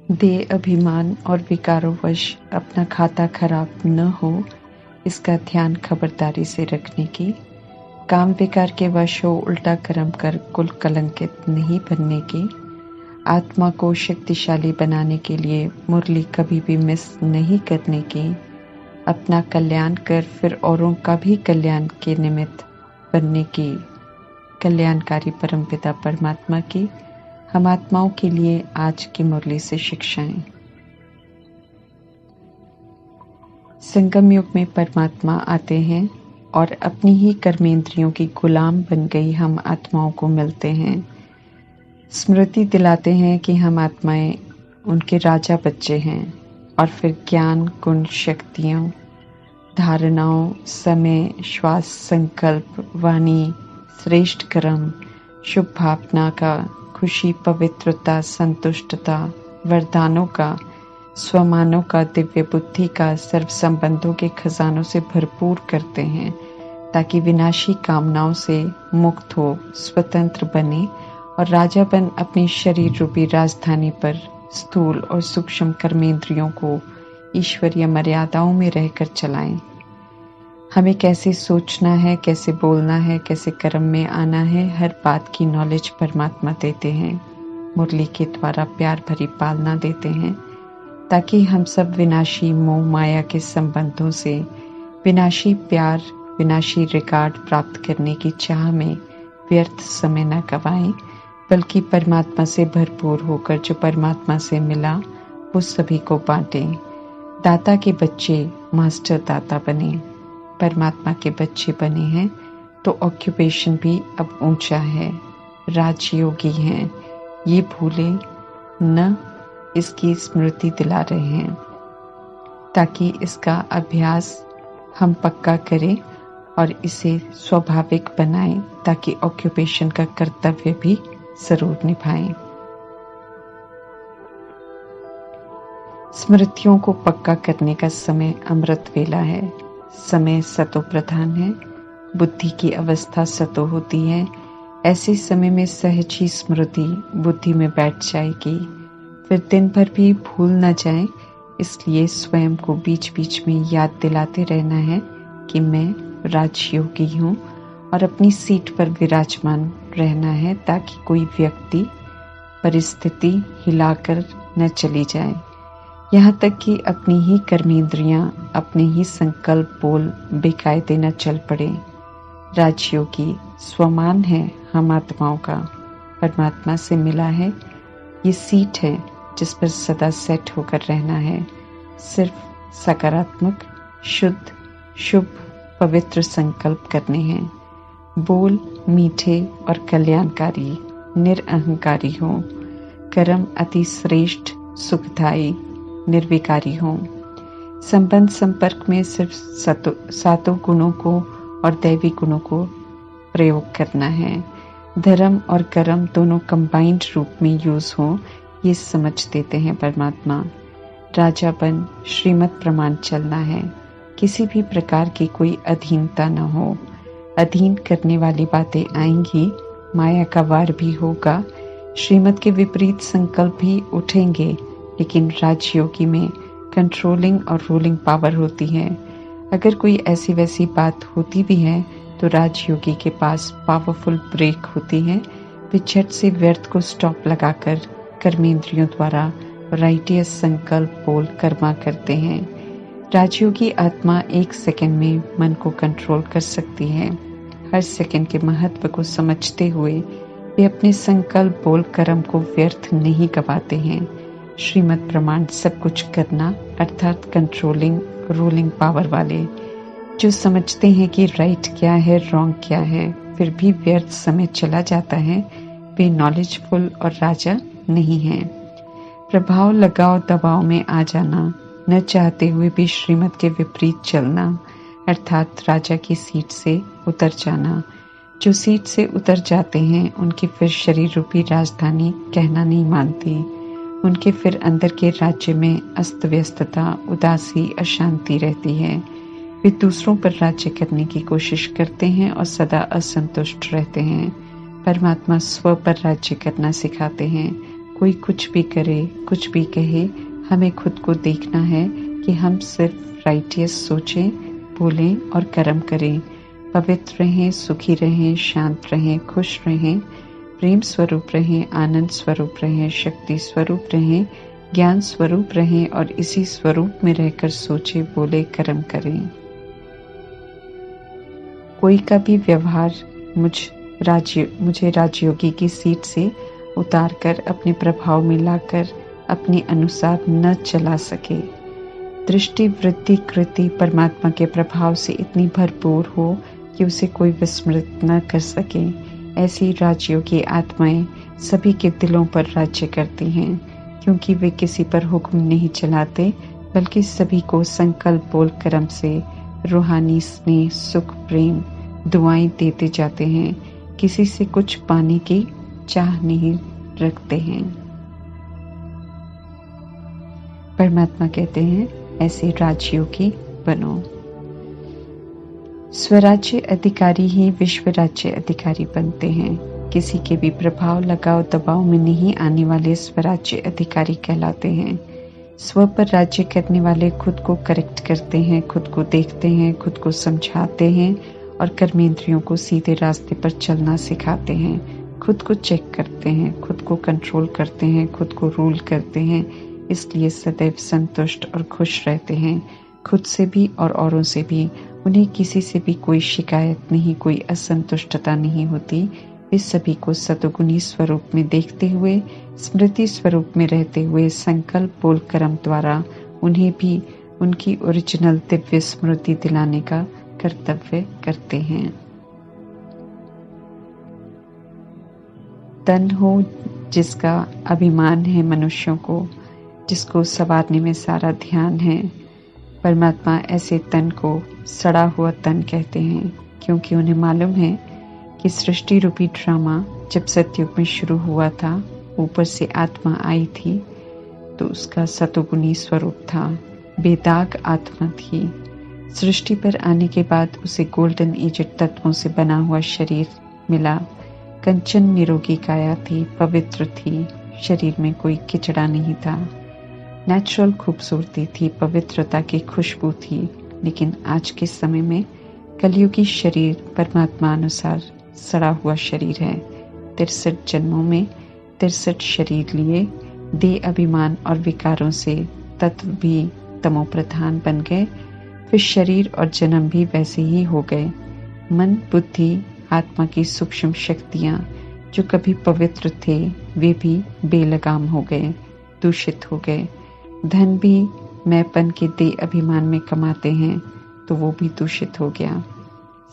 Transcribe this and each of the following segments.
देह अभिमान और विकारों वश अपना खाता खराब न हो, इसका ध्यान खबरदारी से रखने की। काम विकार के वश हो उल्टा कर्म कर कुल कलंकित नहीं बनने की। आत्मा को शक्तिशाली बनाने के लिए मुरली कभी भी मिस नहीं करने की। अपना कल्याण कर फिर औरों का भी कल्याण के निमित्त बनने की। कल्याणकारी परमपिता परमात्मा की हम आत्माओं के लिए आज की मुरली से शिक्षाएं। संगम युग में परमात्मा आते हैं और अपनी ही कर्मेंद्रियों की गुलाम बन गई हम आत्माओं को मिलते हैं। स्मृति दिलाते हैं कि हम आत्माएं उनके राजा बच्चे हैं और फिर ज्ञान, गुण, शक्तियों, धारणाओं, समय, श्वास, संकल्प, वाणी, श्रेष्ठ कर्म, शुभ भावना का, खुशी, पवित्रता, संतुष्टता, वरदानों का, स्वमानों का, दिव्य बुद्धि का, सर्व संबंधों के खजानों से भरपूर करते हैं ताकि विनाशी कामनाओं से मुक्त हो, स्वतंत्र बने और राजापन अपनी शरीर रूपी राजधानी पर स्थूल और सूक्ष्म कर्मेंद्रियों को ईश्वरीय मर्यादाओं में रहकर चलाएं। हमें कैसे सोचना है, कैसे बोलना है, कैसे कर्म में आना है, हर बात की नॉलेज परमात्मा देते हैं। मुरली के द्वारा प्यार भरी पालना देते हैं ताकि हम सब विनाशी मोह माया के संबंधों से विनाशी प्यार, विनाशी रिकॉर्ड प्राप्त करने की चाह में व्यर्थ समय न गवाएं, बल्कि परमात्मा से भरपूर होकर जो परमात्मा से मिला वो सभी को बांटें। दाता के बच्चे मास्टर दाता बने, परमात्मा के बच्चे बने हैं तो ऑक्यूपेशन भी अब ऊंचा है, राजयोगी हैं, ये भूले न, इसकी स्मृति दिला रहे हैं ताकि इसका अभ्यास हम पक्का करें और इसे स्वाभाविक बनाएं ताकि ऑक्यूपेशन का कर्तव्य भी जरूर निभाएं। स्मृतियों को पक्का करने का समय अमृत वेला है। समय सतो प्रधान है, बुद्धि की अवस्था सतो होती है। ऐसे समय में सहज ही स्मृति बुद्धि में बैठ जाएगी, फिर दिन भर भी भूल न जाए। इसलिए स्वयं को बीच बीच में याद दिलाते रहना है कि मैं राजयोगी हूँ और अपनी सीट पर विराजमान रहना है ताकि कोई व्यक्ति, परिस्थिति हिलाकर न चली जाए। यहाँ तक कि अपनी ही कर्मेंद्रियां, अपने ही संकल्प बोल बेकायदे न चल पड़े। राजयोगी स्वमान है हम आत्माओं का, परमात्मा से मिला है, ये सीट है जिस पर सदा सेट होकर रहना है। सिर्फ सकारात्मक, शुद्ध, शुभ, पवित्र संकल्प करने हैं। बोल मीठे और कल्याणकारी, निरअहंकारी हो। कर्म अति श्रेष्ठ, सुखदायी, निर्विकारी हो। संबंध संपर्क में सिर्फ सातों गुणों को और दैवी गुणों को प्रयोग करना है। धर्म और कर्म दोनों कंबाइंड रूप में यूज हो, ये समझ देते हैं परमात्मा। राजापन श्रीमत प्रमाण चलना है, किसी भी प्रकार की कोई अधीनता न हो। अधीन करने वाली बातें आएंगी, माया का वार भी होगा, श्रीमत के विपरीत संकल्प भी उठेंगे, लेकिन राजयोगी में कंट्रोलिंग और रूलिंग पावर होती है। अगर कोई ऐसी वैसी बात होती भी है तो राजयोगी के पास पावरफुल ब्रेक होती है। वे झट से व्यर्थ को स्टॉप लगाकर कर्मेंद्रियों द्वारा राइटियस संकल्प बोल कर्मा करते हैं। राजयोगी आत्मा एक सेकंड में मन को कंट्रोल कर सकती है। हर सेकंड के महत्व को समझते हुए वे अपने संकल्प बोल कर्म को व्यर्थ नहीं गवाते हैं। श्रीमत प्रमाण सब कुछ करना अर्थात कंट्रोलिंग, रूलिंग पावर वाले जो समझते हैं कि राइट क्या है, रॉन्ग क्या है, फिर भी व्यर्थ समय चला जाता है, वे नॉलेजफुल और राजा नहीं हैं। प्रभाव लगाव दबाव में आ जाना, न चाहते हुए भी श्रीमत के विपरीत चलना, अर्थात राजा की सीट से उतर जाना। जो सीट से उतर जाते हैं उनकी फिर शरीर रूपी राजधानी कहना नहीं मानती। उनके फिर अंदर के राज्य में अस्त व्यस्तता, उदासी, अशांति रहती है। वे दूसरों पर राज्य करने की कोशिश करते हैं और सदा असंतुष्ट रहते हैं। परमात्मा स्व पर राज्य करना सिखाते हैं कोई कुछ भी करे, कुछ भी कहे, हमें खुद को देखना है कि हम सिर्फ राइटियस सोचें, बोलें और कर्म करें। पवित्र रहें, सुखी रहें, शांत रहें, खुश रहें, प्रेम स्वरूप रहें, आनंद स्वरूप रहें, शक्ति स्वरूप रहें, ज्ञान स्वरूप रहें और इसी स्वरूप में रहकर सोचे, बोले, कर्म करें। कोई का भी व्यवहार मुझे राजयोगी की सीट से उतारकर अपने प्रभाव में लाकर अपने अनुसार न चला सके। दृष्टि, वृत्ति, कृति परमात्मा के प्रभाव से इतनी भरपूर हो कि उसे कोई विस्मृत न कर सके। ऐसी राजयोगी आत्माएं सभी के दिलों पर राज्य करती हैं, क्योंकि वे किसी पर हुक्म नहीं चलाते, बल्कि सभी को संकल्प बोल कर्म से रूहानी स्नेह, सुख, प्रेम, दुआएं देते जाते हैं। किसी से कुछ पाने की चाह नहीं रखते हैं। परमात्मा कहते हैं, ऐसे राजयोगी बनो। स्वराज्य अधिकारी ही विश्व राज्य अधिकारी बनते हैं। किसी के भी प्रभाव, लगाव, दबाव में नहीं आने वाले स्वराज्य अधिकारी कहलाते हैं। स्व पर राज्य करने वाले खुद को करेक्ट करते हैं, खुद को देखते हैं, खुद को समझाते हैं और कर्मेंद्रियों को सीधे रास्ते पर चलना सिखाते हैं। खुद को चेक करते हैं, खुद को कंट्रोल करते हैं, खुद को रूल करते हैं। इसलिए सदैव संतुष्ट और खुश रहते हैं, खुद से भी और औरों से भी। उन्हें किसी से भी कोई शिकायत नहीं, कोई असंतुष्टता नहीं होती। वे सभी को सतोगुणी स्वरूप में देखते हुए, स्मृति स्वरूप में रहते हुए, संकल्प बोल कर्म द्वारा उन्हें भी उनकी ओरिजिनल दिव्य स्मृति दिलाने का कर्तव्य करते हैं। तन हो जिसका अभिमान है मनुष्यों को, जिसको संवारने में सारा ध्यान है, परमात्मा ऐसे तन को सड़ा हुआ तन कहते हैं, क्योंकि उन्हें मालूम है कि सृष्टि रूपी ड्रामा जब सतयुग में शुरू हुआ था, ऊपर से आत्मा आई थी तो उसका सतोगुणी स्वरूप था, बेदाग आत्मा थी। सृष्टि पर आने के बाद उसे गोल्डन एजेड तत्वों से बना हुआ शरीर मिला। कंचन निरोगी काया थी, पवित्र थी, शरीर में कोई किचड़ा नहीं था। नेचुरल खूबसूरती थी, पवित्रता की खुशबू थी। लेकिन आज के समय में कलयुगी शरीर परमात्मा अनुसार सड़ा हुआ शरीर है। 63 जन्मों में 63 शरीर लिए, देह, अभिमान और विकारों से तत्व भी तमो प्रधान बन गए। फिर शरीर और जन्म भी वैसे ही हो गए। मन, बुद्धि, आत्मा की सूक्ष्म शक्तियां जो कभी पवित्र थे, वे भी बेलगाम हो गए, दूषित हो गए। धन भी मैंपन के देह अभिमान में कमाते हैं तो वो भी दूषित हो गया।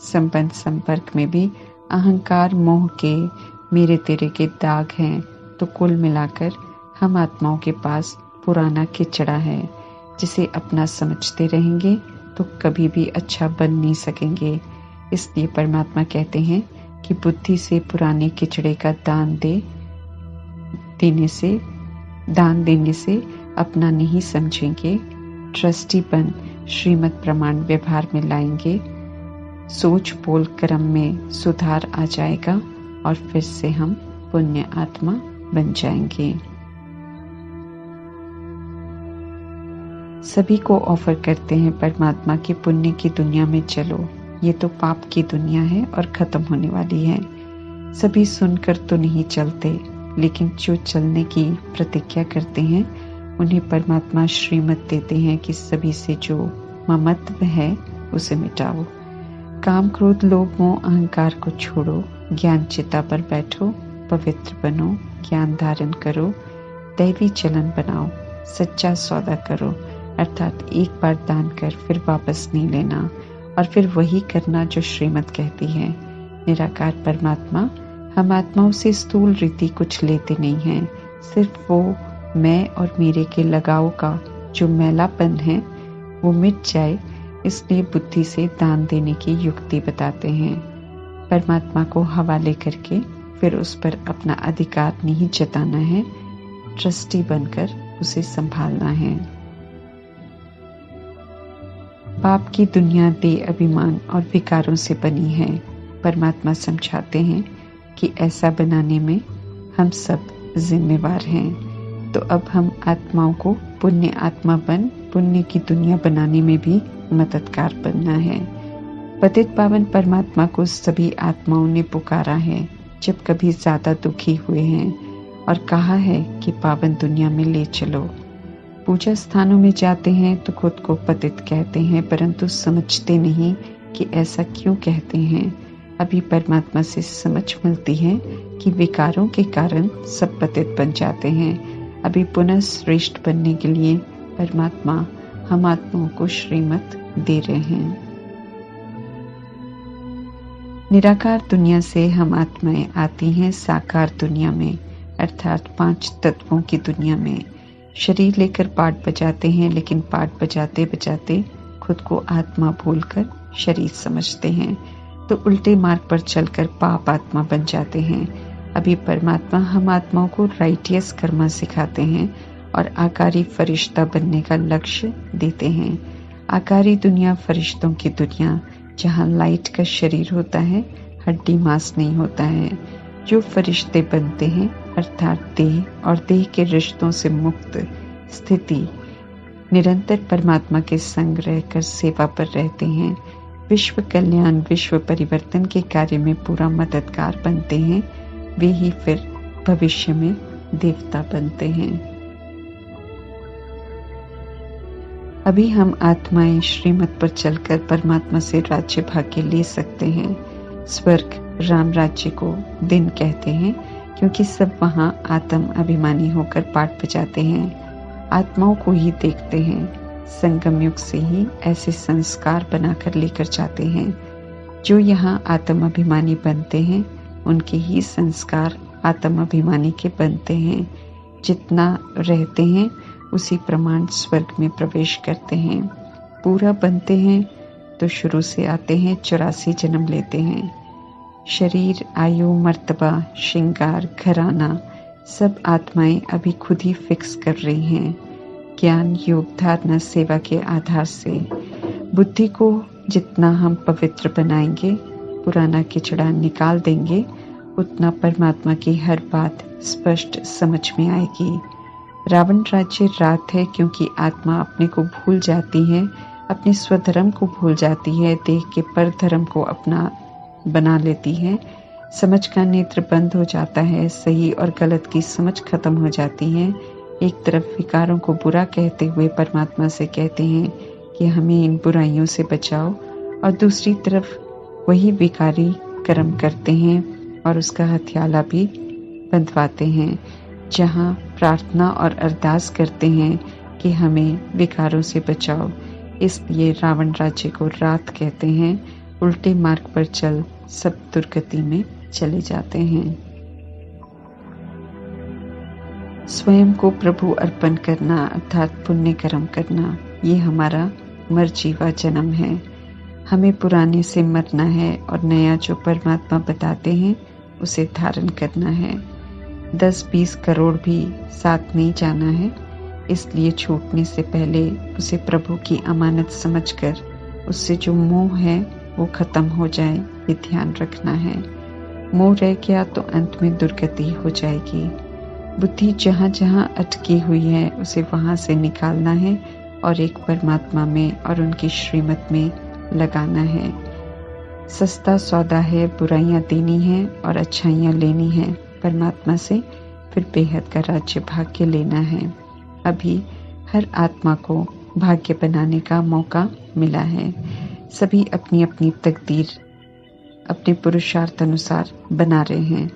संबंध संपर्क में भी अहंकार, मोह के, मेरे तेरे के दाग हैं। तो कुल मिलाकर हम आत्माओं के पास पुराना किचड़ा है, जिसे अपना समझते रहेंगे तो कभी भी अच्छा बन नहीं सकेंगे। इसलिए परमात्मा कहते हैं कि बुद्धि से पुराने किचड़े का दान देने से अपना नहीं समझेंगे। ट्रस्टी बन श्रीमत प्रमाण व्यवहार में लाएंगे। सोच, बोल, कर्म में सुधार आ जाएगा और फिर से हम पुण्य आत्मा बन जाएंगे। सभी को ऑफर करते हैं परमात्मा की पुण्य की दुनिया में चलो। ये तो पाप की दुनिया है और खत्म होने वाली है। सभी सुनकर तो नहीं चलते, लेकिन जो चलने की प्रतिज्ञा करते हैं उन्हें परमात्मा श्रीमत देते हैं कि सभी से जो ममत्व है उसे मिटाओ। काम, क्रोध, लोभ, मोह, अहंकार को छोड़ो। ज्ञान चिता पर बैठो, पवित्र बनो, ज्ञान धारण करो, दैवी चलन बनाओ, सच्चा सौदा करो। अर्थात एक बार दान कर फिर वापस नहीं लेना और फिर वही करना जो श्रीमत कहती है। निराकार परमात्मा हम आत्माओं से स्थूल रीति कुछ लेते नहीं हैं। सिर्फ वो मैं और मेरे के लगाव का जो मैलापन है वो मिट जाए, इसलिए बुद्धि से दान देने की युक्ति बताते हैं। परमात्मा को हवाले करके फिर उस पर अपना अधिकार नहीं जताना है, ट्रस्टी बनकर उसे संभालना है। पाप की दुनिया देह, अभिमान और विकारों से बनी है। परमात्मा समझाते हैं कि ऐसा बनाने में हम सब जिम्मेवार हैं। तो अब हम आत्माओं को पुण्य आत्मा बन पुण्य की दुनिया बनाने में भी मददगार बनना है। पतित पावन परमात्मा को सभी आत्माओं ने पुकारा है जब कभी ज्यादा दुखी हुए हैं और कहा है कि पावन दुनिया में ले चलो। पूजा स्थानों में जाते हैं तो खुद को पतित कहते हैं, परंतु समझते नहीं कि ऐसा क्यों कहते हैं। अभी परमात्मा से समझ मिलती है कि विकारों के कारण सब पतित बन जाते हैं। अभी पुनः श्रेष्ठ बनने के लिए परमात्मा हम आत्माओं को श्रीमत दे रहे हैं। निराकार दुनिया से हम आत्माएं आती हैं साकार दुनिया में, अर्थात 5 तत्वों की दुनिया में। शरीर लेकर पाठ बजाते हैं, लेकिन पाठ बजाते बजाते खुद को आत्मा भूलकर शरीर समझते हैं, तो उल्टे मार्ग पर चलकर पाप आत्मा बन जाते हैं। अभी परमात्मा हम आत्माओं को राइटियस कर्म सिखाते हैं और आकारी फरिश्ता बनने का लक्ष्य देते हैं। आकारी दुनिया फरिश्तों की दुनिया, जहाँ लाइट का शरीर होता है, हड्डी मांस नहीं होता है। जो फरिश्ते बनते हैं अर्थात देह और देह के रिश्तों से मुक्त स्थिति, निरंतर परमात्मा के संग रहकर सेवा पर रहते हैं। विश्व कल्याण विश्व परिवर्तन के कार्य में पूरा मददगार बनते हैं। वे ही फिर भविष्य में देवता बनते हैं। अभी हम आत्माएं श्रीमत पर चलकर परमात्मा से राज्य भाग्य ले सकते हैं। स्वर्ग राम राज्य को दिन कहते हैं, क्योंकि सब वहां आत्म अभिमानी होकर पाठ बजाते हैं, आत्माओं को ही देखते हैं। संगम युग से ही ऐसे संस्कार बनाकर लेकर जाते हैं। जो यहाँ आत्म अभिमानी बनते हैं उनके ही संस्कार आत्म अभिमानी के बनते हैं। जितना रहते हैं उसी प्रमाण स्वर्ग में प्रवेश करते हैं। पूरा बनते हैं तो शुरू से आते हैं, 84 जन्म लेते हैं। शरीर, आयु, मर्तबा, श्रृंगार, घराना सब आत्माएं अभी खुद ही फिक्स कर रही हैं। ज्ञान, योग, धारणा, सेवा के आधार से बुद्धि को जितना हम पवित्र बनाएंगे, पुराना किचड़ा निकाल देंगे, उतना परमात्मा की हर बात स्पष्ट समझ में आएगी। रावण राज्य रात है, क्योंकि आत्मा अपने को भूल जाती है, अपने स्वधर्म को भूल जाती है, देह के पर धर्म को अपना बना लेती है। समझ का नेत्र बंद हो जाता है, सही और गलत की समझ खत्म हो जाती है। एक तरफ विकारों को बुरा कहते हुए परमात्मा से कहते हैं कि हमें इन बुराइयों से बचाओ, और दूसरी तरफ वही विकारी कर्म करते हैं और उसका हथियाला भी बंधवाते हैं, जहाँ प्रार्थना और अरदास करते हैं कि हमें विकारों से बचाओ। इसलिए रावण राज्य को रात कहते हैं। उल्टे मार्ग पर चल सब दुर्गति में चले जाते हैं। स्वयं को प्रभु अर्पण करना अर्थात पुण्य कर्म करना, ये हमारा मरजीवा जन्म है। हमें पुराने से मरना है और नया जो परमात्मा बताते हैं उसे धारण करना है। 10-20 करोड़ भी साथ नहीं जाना है, इसलिए छूटने से पहले उसे प्रभु की अमानत समझकर उससे जो मोह है वो खत्म हो जाए, ये ध्यान रखना है। मोह रह गया तो अंत में दुर्गति हो जाएगी। बुद्धि जहाँ जहाँ अटकी हुई है उसे वहाँ से निकालना है और एक परमात्मा में और उनकी श्रीमत में लगाना है। सस्ता सौदा है, बुराइयां देनी है और अच्छाइयां लेनी है परमात्मा से, फिर बेहद का राज्य भाग्य लेना है। अभी हर आत्मा को भाग्य बनाने का मौका मिला है। सभी अपनी अपनी तकदीर अपने पुरुषार्थ अनुसार बना रहे हैं।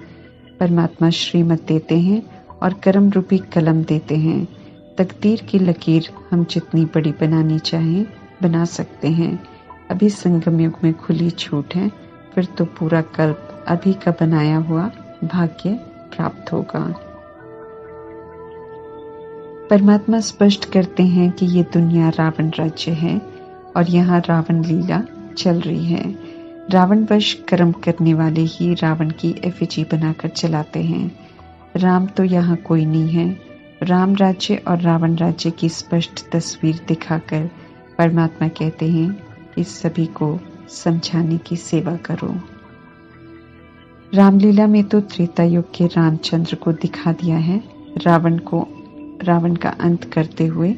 परमात्मा श्रीमत देते हैं और कर्म रूपी कलम देते हैं। तकदीर की लकीर हम जितनी बड़ी बनानी चाहें बना सकते हैं। अभी संगम युग में खुली छूट है, फिर तो पूरा कल्प अभी का बनाया हुआ भाग्य प्राप्त होगा। परमात्मा स्पष्ट करते हैं कि ये दुनिया रावण राज्य है और यहाँ रावण लीला चल रही है। रावण वश कर्म करने वाले ही रावण की एफिजी बनाकर चलाते हैं। राम तो यहाँ कोई नहीं है। राम राज्य और रावण राज्य की स्पष्ट तस्वीर दिखाकर परमात्मा कहते हैं कि सभी को समझाने की सेवा करो। रामलीला में तो त्रेता युग के रामचंद्र को दिखा दिया है रावण का अंत करते हुए,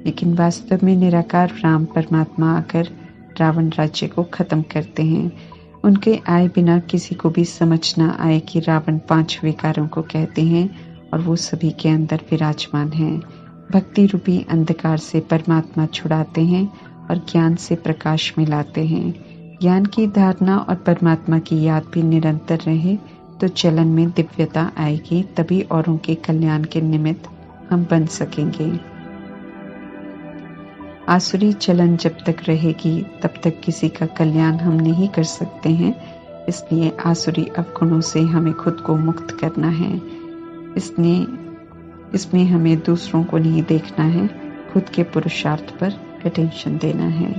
लेकिन वास्तव में निराकार राम परमात्मा आकर रावण राज्य को खत्म करते हैं। उनके आए बिना किसी को भी समझ न आए कि रावण 5 विकारों को कहते हैं और वो सभी के अंदर विराजमान हैं। भक्ति रूपी अंधकार से परमात्मा छुड़ाते हैं और ज्ञान से प्रकाश में लाते हैं। ज्ञान की धारणा और परमात्मा की याद भी निरंतर रहे तो चलन में दिव्यता आएगी, तभी औरों के कल्याण के निमित्त हम बन सकेंगे। आसुरी चलन जब तक रहेगी तब तक किसी का कल्याण हम नहीं कर सकते हैं। इसलिए आसुरी अवगुणों से हमें खुद को मुक्त करना है। इसमें हमें दूसरों को नहीं देखना है, खुद के पुरुषार्थ पर अटेंशन देना है।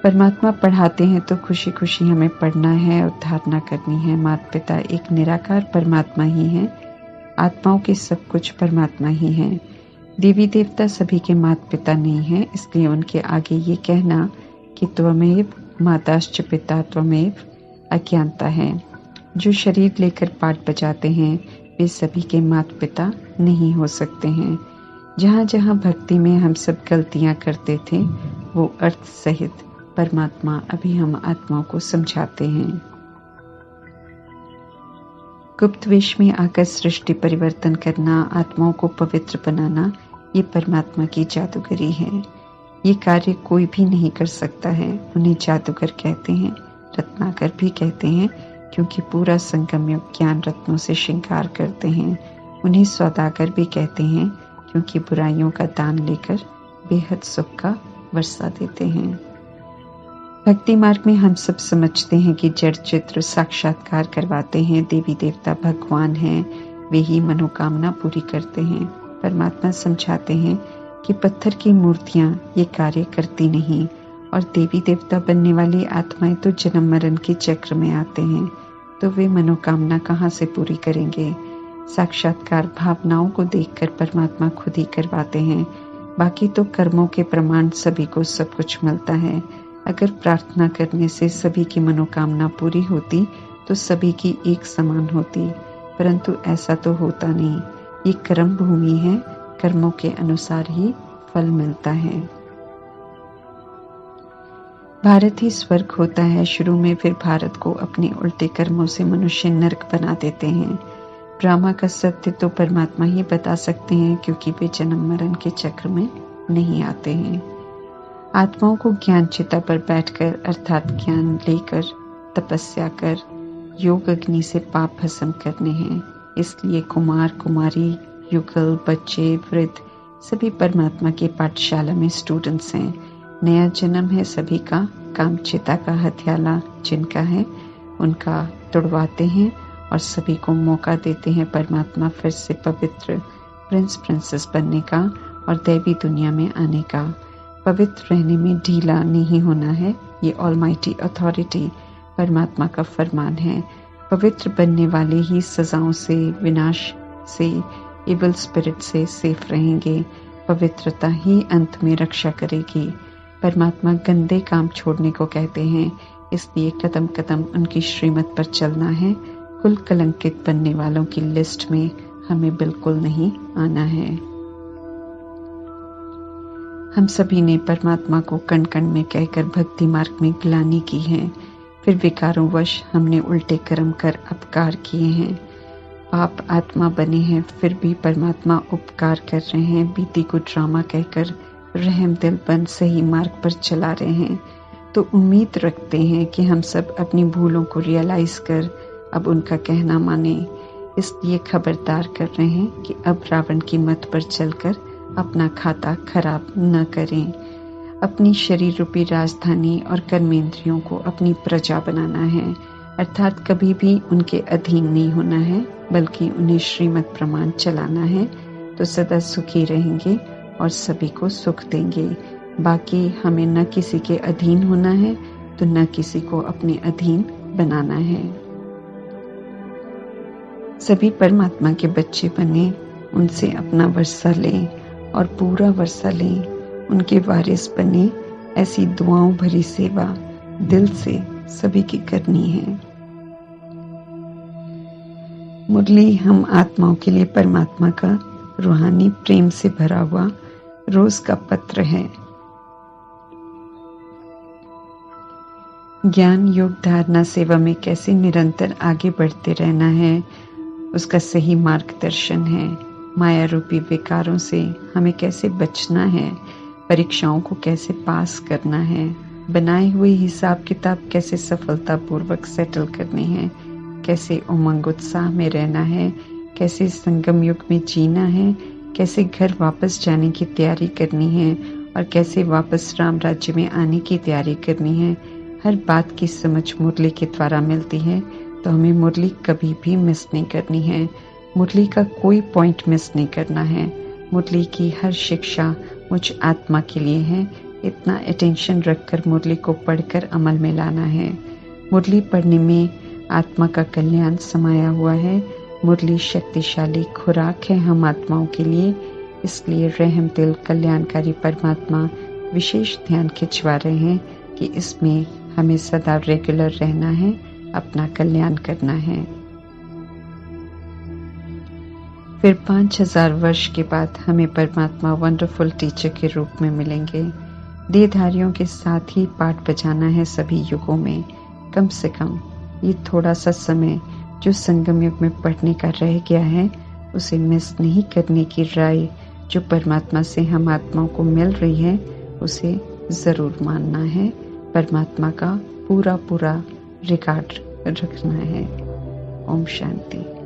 परमात्मा पढ़ाते हैं तो खुशी खुशी हमें पढ़ना है और धारणा करनी है। माता पिता एक निराकार परमात्मा ही है, आत्माओं के सब कुछ परमात्मा ही है। देवी देवता सभी के माता पिता नहीं हैं, इसलिए उनके आगे ये कहना कि त्वमेव माताश्च पिता त्वमेव अज्ञानता है। जो शरीर लेकर पाठ बजाते हैं वे सभी के माता पिता नहीं हो सकते हैं। जहाँ जहाँ भक्ति में हम सब गलतियाँ करते थे वो अर्थ सहित परमात्मा अभी हम आत्माओं को समझाते हैं। गुप्त वेश में आकर सृष्टि परिवर्तन करना, आत्माओं को पवित्र बनाना, ये परमात्मा की जादूगरी है। ये कार्य कोई भी नहीं कर सकता है। उन्हें जादूगर कहते हैं, रत्नाकर भी कहते हैं, क्योंकि पूरा संगम युग ज्ञान रत्नों से श्रृंगार करते हैं। उन्हें सौदागर भी कहते हैं, क्योंकि बुराइयों का दान लेकर बेहद सुख का वर्षा देते हैं। भक्ति मार्ग में हम सब समझते हैं कि जड़ चित्र साक्षात्कार करवाते हैं, देवी देवता भगवान हैं, वे ही मनोकामना पूरी करते हैं। परमात्मा समझाते हैं कि पत्थर की मूर्तियां ये कार्य करती नहीं, और देवी देवता बनने वाली आत्माएं तो जन्म मरण के चक्र में आते हैं, तो वे मनोकामना कहाँ से पूरी करेंगे। साक्षात्कार भावनाओं को देखकर परमात्मा खुद ही करवाते हैं। बाकी तो कर्मों के प्रमाण सभी को सब कुछ मिलता है। अगर प्रार्थना करने से सभी की मनोकामना पूरी होती तो सभी की एक समान होती, परंतु ऐसा तो होता नहीं। ये कर्म भूमि है, कर्मों के अनुसार ही फल मिलता है। भारत ही स्वर्ग होता है शुरू में, फिर भारत को अपने उल्टे कर्मों से मनुष्य नरक बना देते हैं। ड्रामा का सत्य तो परमात्मा ही बता सकते हैं, क्योंकि वे जन्म मरण के चक्र में नहीं आते हैं। आत्माओं को ज्ञान चिता पर बैठकर अर्थात ज्ञान लेकर तपस्या कर योग अग्नि से पाप भस्म करने हैं। इसलिए कुमार कुमारी युगल बच्चे वृद्ध सभी परमात्मा की पाठशाला में स्टूडेंट्स हैं। नया जन्म है सभी का, काम चिता का हथियाला जिनका है उनका तुड़वाते हैं और सभी को मौका देते हैं परमात्मा फिर से पवित्र प्रिंस प्रिंसेस बनने का और दैवी दुनिया में आने का। पवित्र रहने में ढीला नहीं होना है, ये ऑलमाइटी अथॉरिटी परमात्मा का फरमान है। पवित्र बनने वाले ही सजाओं से, विनाश से, इविल स्पिरिट से सेफ रहेंगे। पवित्रता ही अंत में रक्षा करेगी। परमात्मा गंदे काम छोड़ने को कहते हैं, इसलिए कदम कदम उनकी श्रीमत पर चलना है। कुल कलंकित बनने वालों की लिस्ट में हमें बिल्कुल नहीं आना है। हम सभी ने परमात्मा को कण कण में कहकर भक्ति मार्ग में ग्लानि की है, फिर विकारों वश हमने उल्टे कर्म कर अपकार किए हैं। पाप आत्मा बने हैं, फिर भी परमात्मा उपकार कर रहे हैं। बीती को ड्रामा कहकर रहम दिल बन सही मार्ग पर चला रहे हैं। तो उम्मीद रखते हैं कि हम सब अपनी भूलों को रियलाइज कर अब उनका कहना माने। इसलिए खबरदार कर रहे हैं कि अब रावण की मत पर चलकर अपना खाता खराब न करें। अपनी शरीर रूपी राजधानी और कर्मेंद्रियों को अपनी प्रजा बनाना है, अर्थात कभी भी उनके अधीन नहीं होना है, बल्कि उन्हें श्रीमत प्रमाण चलाना है, तो सदा सुखी रहेंगे और सभी को सुख देंगे। बाकी हमें न किसी के अधीन होना है तो न किसी को अपने अधीन बनाना है। सभी परमात्मा के बच्चे बने, उनसे अपना वर्षा लें और पूरा वर्षा लें, उनके वारिस बने। ऐसी दुआओं भरी सेवा दिल से सभी की करनी है। मुरली हम आत्माओं के लिए परमात्मा का रूहानी प्रेम से भरा हुआ रोज का पत्र है। ज्ञान योग धारणा सेवा में कैसे निरंतर आगे बढ़ते रहना है, उसका सही मार्गदर्शन है। माया रूपी विकारों से हमें कैसे बचना है, परीक्षाओं को कैसे पास करना है, बनाए हुए हिसाब किताब कैसे सफलतापूर्वक सेटल करनी है, कैसे उमंग उत्साह में रहना है, कैसे संगम युग में जीना है, कैसे घर वापस जाने की तैयारी करनी है और कैसे वापस राम राज्य में आने की तैयारी करनी है। हर बात की समझ मुरली के द्वारा मिलती है, तो हमें मुरली कभी भी मिस नहीं करनी है। मुरली का कोई पॉइंट मिस नहीं करना है। मुरली की हर शिक्षा मुझ आत्मा के लिए है। इतना अटेंशन रखकर मुरली को पढ़कर अमल में लाना है। मुरली पढ़ने में आत्मा का कल्याण समाया हुआ है। मुरली शक्तिशाली खुराक है हम आत्माओं के लिए। इसलिए रहम दिल कल्याणकारी परमात्मा विशेष ध्यान खिंचवा रहे हैं कि इसमें हमें सदा रेगुलर रहना है, अपना कल्याण करना है। फिर 5000 वर्ष के बाद हमें परमात्मा वंडरफुल टीचर के रूप में मिलेंगे। देहधारियों के साथ ही पाठ बजाना है सभी युगों में। कम से कम ये थोड़ा सा समय जो संगम युग में पढ़ने का रह गया है, उसे मिस नहीं करने की राय जो परमात्मा से हम आत्माओं को मिल रही है, उसे जरूर मानना है। परमात्मा का पूरा रिकॉर्ड रखना है। ओम शांति।